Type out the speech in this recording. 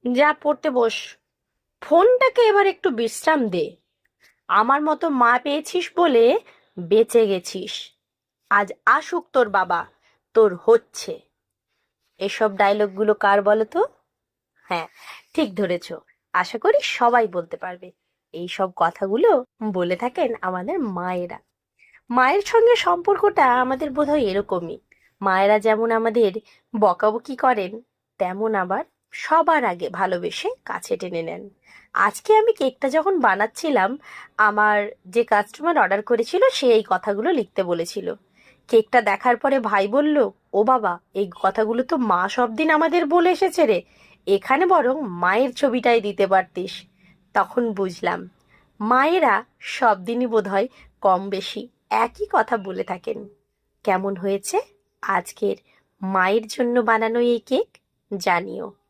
যা পড়তে বস। ফোনটাকে এবার একটু বিশ্রাম দে। আমার মতো মা পেয়েছিস বলে বেঁচে গেছিস। আজ আসুক তোর বাবা, তোর হচ্ছে। এসব ডায়লগগুলো কার বলো তো? হ্যাঁ, ঠিক ধরেছ। আশা করি সবাই বলতে পারবে। এই সব কথাগুলো বলে থাকেন আমাদের মায়েরা। মায়ের সঙ্গে সম্পর্কটা আমাদের বোধহয় এরকমই। মায়েরা যেমন আমাদের বকাবকি করেন, তেমন আবার সবার আগে ভালোবেসে কাছে টেনে নেন। আজকে আমি কেকটা যখন বানাচ্ছিলাম, আমার যে কাস্টমার অর্ডার করেছিল সে এই কথাগুলো লিখতে বলেছিল। কেকটা দেখার পরে ভাই বলল, ও বাবা, এই কথাগুলো তো মা সব দিন আমাদের বলে এসেছে রে, এখানে বরং মায়ের ছবিটাই দিতে পারতিস। তখন বুঝলাম মায়েরা সব দিনই বোধহয় কম বেশি একই কথা বলে থাকেন। কেমন হয়েছে আজকের মায়ের জন্য বানানো এই কেক? জানিও।